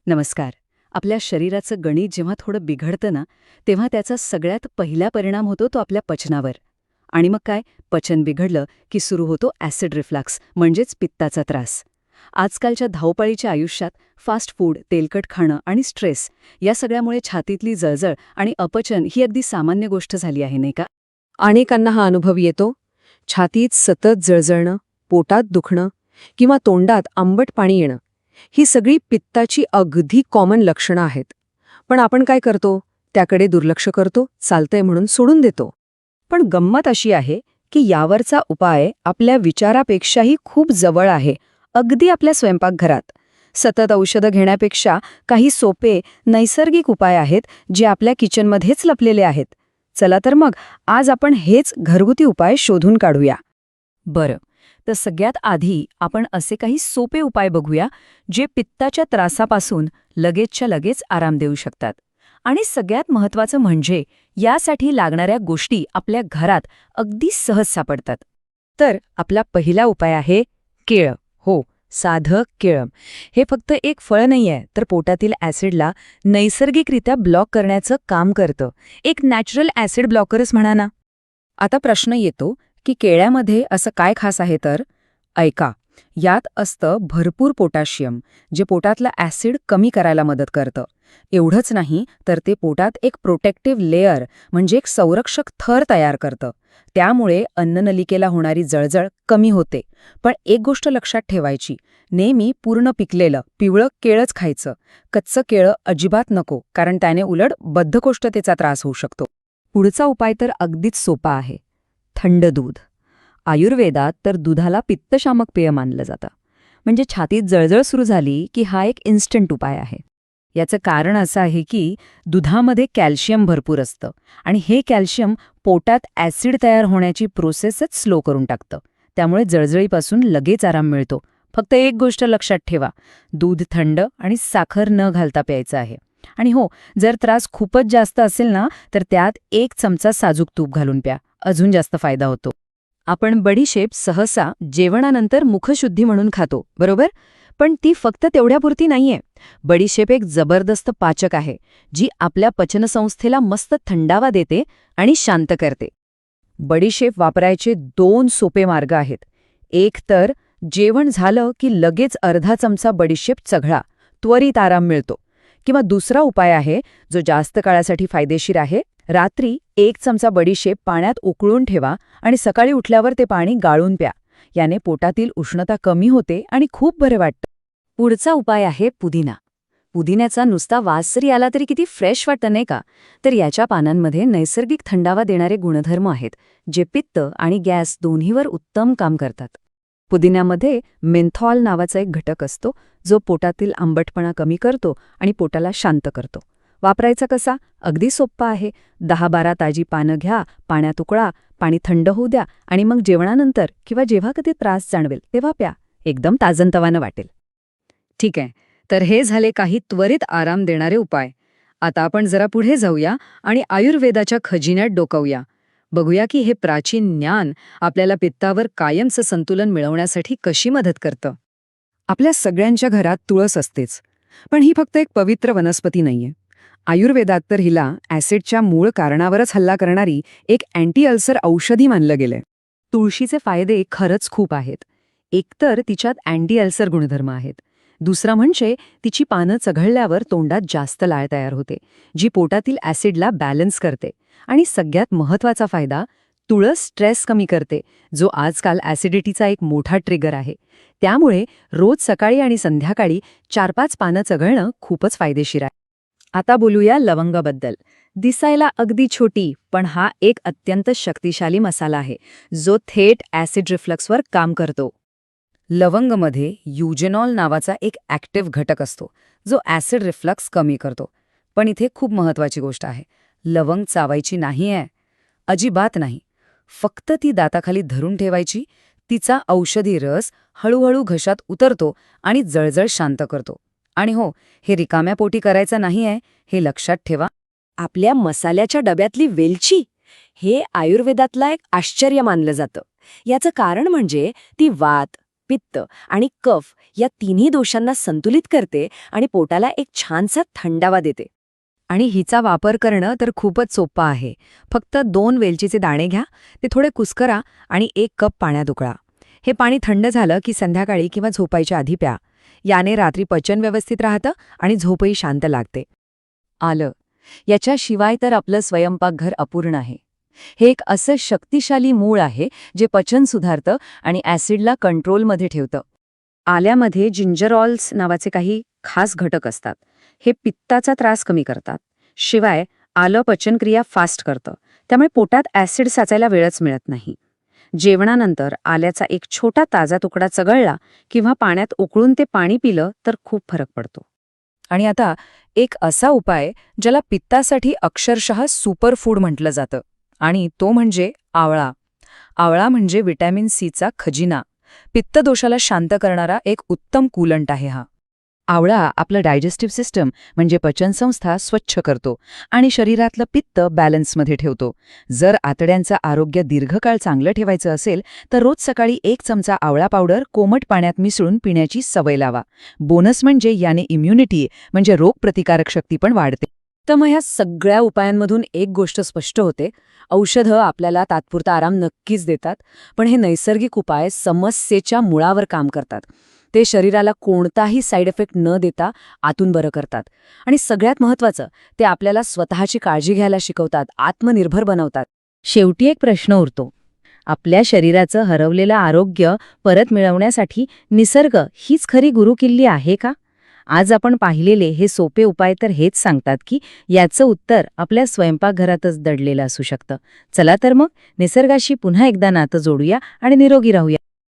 नमस्कार. आपल्या शरीराचं गणित जेव्हा थोडं बिघडतं ना, तेव्हा त्याचा सगळ्यात पहिला परिणाम होतो तो आपल्या पचनावर. आणि मग काय, पचन बिघडलं की सुरू होतो ॲसिड रिफ्लक्स म्हणजेच पित्ताचा त्रास. आजकालच्या धावपळीच्या आयुष्यात फास्ट फूड, तेलकट खाणं आणि स्ट्रेस या सगळ्यामुळे छातीतली जळजळ आणि अपचन ही अगदी सामान्य गोष्ट झाली आहे, नाही का? अनेकांना हा अनुभव येतो. छातीत सतत जळजळणं, पोटात दुखणं किंवा तोंडात आंबट पाणी येणं ही सगळी पित्ताची अगदी कॉमन लक्षणं आहेत. पण आपण काय करतो? त्याकडे दुर्लक्ष करतो, चालतंय म्हणून सोडून देतो. पण गंमत अशी आहे की यावरचा उपाय आपल्या विचारापेक्षाही खूप जवळ आहे, अगदी आपल्या स्वयंपाकघरात. सतत औषधं घेण्यापेक्षा काही सोपे, नैसर्गिक उपाय आहेत जे आपल्या किचनमध्येच लपलेले आहेत. चला तर मग आज आपण हेच घरगुती उपाय शोधून काढूया. बरं, तर सगळ्यात आधी आपण असे काही सोपे उपाय बघूया जे पित्ताच्या त्रासापासून लगेचच्या लगेच आराम देऊ शकतात. आणि सगळ्यात महत्त्वाचं म्हणजे यासाठी लागणाऱ्या गोष्टी आपल्या घरात अगदी सहज सापडतात. तर आपला पहिला उपाय आहे केळं. हो, साधं केळं. हे फक्त एक फळ नाहीये, तर पोटातील ॲसिडला नैसर्गिकरित्या ब्लॉक करण्याचं काम करतं. एक नॅचरल ॲसिड ब्लॉकरच म्हणा ना. आता प्रश्न येतो की केळ्यामध्ये असं काय खास आहे, तर ऐका, यात असतं भरपूर पोटॅशियम, जे पोटातलं ॲसिड कमी करायला मदत करतं. एवढंच नाही, तर ते पोटात एक प्रोटेक्टिव्ह लेयर म्हणजे एक संरक्षक थर तयार करतं. त्यामुळे अन्ननलिकेला होणारी जळजळ कमी होते. पण एक गोष्ट लक्षात ठेवायची, नेहमी पूर्ण पिकलेलं पिवळं केळंच खायचं. कच्चं केळं अजिबात नको, कारण त्याने उलट बद्धकोष्ठतेचा त्रास होऊ शकतो. पुढचा उपाय तर अगदीच सोपा आहे, थंड दूध. आयुर्वेदात तर दुधाला पित्तशामक पेय मानलं जातं. म्हणजे छातीत जळजळ सुरू झाली की हा एक इन्स्टंट उपाय आहे. याचं कारण असं आहे की दुधामध्ये कॅल्शियम भरपूर असतं आणि हे कॅल्शियम पोटात ॲसिड तयार होण्याची प्रोसेसच स्लो करून टाकतं. त्यामुळे जळजळीपासून लगेच आराम मिळतो. फक्त एक गोष्ट लक्षात ठेवा, दूध थंड आणि साखर न घालता प्यायचं आहे. आणि हो, जर त्रास खूपच जास्त असेल ना, तर त्यात 1 चमचा साजूक तूप घालून प्या, अजून जास्त फायदा होतो. आपण बडीशेप सहसा जेवणानंतर मुखशुद्धी म्हणून खातो, बरोबर? पण ती फक्त तेवढ्यापुरती नाहीये. बडीशेप एक जबरदस्त पाचक आहे, जी आपल्या पचनसंस्थेला मस्त थंडावा देते आणि शांत करते. बडीशेप वापरायचे 2 सोपे मार्ग आहेत. एक तर जेवण झालं की लगेच अर्धा चमचा बडीशेप चघळा, त्वरित आराम मिळतो. किंवा दुसरा उपाय आहे, जो जास्त काळासाठी फायदेशीर आहे. रात्री 1 चमचा बडीशेप पाण्यात उकळून ठेवा आणि सकाळी उठल्यावर ते पाणी गाळून प्या. याने पोटातील उष्णता कमी होते आणि खूप बरे वाटतं. पुढचा उपाय आहे पुदिना. पुदिन्याचा नुसता वास जरी आला तरी किती फ्रेश वाटतं, नाही का? तर याच्या पानांमध्ये नैसर्गिक थंडावा देणारे गुणधर्म आहेत, जे पित्त आणि गॅस दोन्हीवर उत्तम काम करतात. पुदिन्यामध्ये मेन्थॉल नावाचा एक घटक असतो, जो पोटातील आंबटपणा कमी करतो आणि पोटाला शांत करतो. वापरायचा कसा? अगदी सोप्पा आहे. 10-12 ताजी पानं घ्या, पाण्यात उकळा, पाणी थंड होऊ द्या आणि मग जेवणानंतर किंवा जेव्हा कधी त्रास जाणवेल तेव्हा प्या. एकदम ताजंतवानं वाटेल. ठीक आहे, तर हे झाले काही त्वरित आराम देणारे उपाय. आता आपण जरा पुढे जाऊया आणि आयुर्वेदाच्या खजिन्यात डोकावूया. बघूया की हे प्राचीन ज्ञान आपल्याला पित्तावर कायमचं संतुलन मिळवण्यासाठी कशी मदत करतं. आपल्या सगळ्यांच्या घरात तुळस असतेच, पण ही फक्त एक पवित्र वनस्पती नाहीये. आयुर्वेदात तर हिला ॲसिडच्या मूळ कारणावरच हल्ला करणारी एक अँटी अल्सर औषधी मानलं गेलंय. तुळशीचे फायदे खरंच खूप आहेत. एकतर तिच्यात अँटी अल्सर गुणधर्म आहेत. दुसरा म्हणजे तिची पानं चघळल्यावर तोंडात जास्त लाळ तयार होते, जी पोटातील ॲसिडला बॅलन्स करते. आणि सगळ्यात महत्त्वाचा फायदा, तुळस स्ट्रेस कमी करते, जो आजकाल ॲसिडिटीचा एक मोठा ट्रिगर आहे. त्यामुळे रोज सकाळी आणि संध्याकाळी 4-5 पानं चघळणं खूपच फायदेशीर आहे. आता बोलूया लवंगाबद्दल. दिसायला अगदी छोटी, पण हा एक अत्यंत शक्तिशाली मसाला आहे, जो थेट ॲसिड रिफ्लक्सवर काम करतो. लवंगमध्ये युजेनॉल नावाचा एक ॲक्टिव्ह घटक असतो, जो ॲसिड रिफ्लक्स कमी करतो. पण इथे खूप महत्त्वाची गोष्ट आहे, लवंग चावायची नाहीये, अजिबात नाही. फक्त ती दाताखाली धरून ठेवायची. तिचा औषधी रस हळूहळू घशात उतरतो आणि जळजळ शांत करतो. आणि हो, हे रिकाम्या पोटी करायचं नाहीये, हे लक्षात ठेवा. आपल्या मसाल्याच्या डब्यातली वेलची, हे आयुर्वेदातला एक आश्चर्य मानलं जातं. याचं कारण म्हणजे ती वात, पित्त आणि कफ या तिन्ही दोषांना संतुलित करते आणि पोटाला एक छानसा थंडावा देते. आणि हिचा वापर करणं तर खूपच सोपं आहे. फक्त 2 वेलचीचे दाणे घ्या, ते थोडे कुस्करा आणि 1 कप पाण्यात उकळा. हे पाणी थंड झालं की संध्याकाळी किंवा झोपायच्या आधी प्या. याने रात्री पचन व्यवस्थित राहतं आणि झोपही शांत लागते. आलं. याच्याशिवाय तर आपलं स्वयंपाकघर अपूर्ण आहे. हे एक असं शक्तिशाली मूळ आहे जे पचन सुधारतं आणि ॲसिडला कंट्रोलमध्ये ठेवतं. आल्यामध्ये जिंजरऑल्स नावाचे काही खास घटक असतात. हे पित्ताचा त्रास कमी करतात. शिवाय आलं पचनक्रिया फास्ट करतं, त्यामुळे पोटात ॲसिड साचायला वेळच मिळत नाही. जेवणानंतर आल्याचा एक छोटा ताजा तुकडा चघळला किंवा पाण्यात उकळून ते पाणी पिलं तर खूप फरक पडतो. आणि आता एक असा उपाय ज्याला पित्तासाठी अक्षरशः सुपरफूड म्हटलं जातं, आणि तो म्हणजे आवळा. आवळा म्हणजे व्हिटॅमिन सीचा खजिना. पित्तदोषाला शांत करणारा एक उत्तम कूलंट आहे हा. आवळा आपलं डायजेस्टिव्ह सिस्टम म्हणजे पचनसंस्था स्वच्छ करतो आणि शरीरातलं पित्त बॅलन्समध्ये ठेवतो. जर आतड्यांचं आरोग्य दीर्घकाळ चांगलं ठेवायचं असेल तर रोज सकाळी 1 चमचा आवळा पावडर कोमट पाण्यात मिसळून पिण्याची सवय लावा. बोनस म्हणजे याने इम्युनिटी म्हणजे रोगप्रतिकारक शक्ती पण वाढते. तर मग ह्या सगळ्या उपायांमधून एक गोष्ट स्पष्ट होते, औषधं आपल्याला तात्पुरता आराम नक्कीच देतात, पण हे नैसर्गिक उपाय समस्येच्या मुळावर काम करतात. ते शरीराला कोणताही साईड इफेक्ट न देता आतून बरं करतात. आणि सगळ्यात महत्त्वाचं, ते आपल्याला स्वतःची काळजी घ्यायला शिकवतात, आत्मनिर्भर बनवतात. शेवटी एक प्रश्न उरतो. आपल्या शरीराचं हरवलेलं आरोग्य परत मिळवण्यासाठी निसर्ग हीच खरी गुरुकिल्ली आहे का? आज आपण पाहिलेले हे सोपे उपाय तर हेच सांगतात की याचं उत्तर आपल्या स्वयंपाकघरातच दडलेलं असू शकतं. चला तर मग निसर्गाशी पुन्हा एकदा नातं जोडूया आणि निरोगी राहूया.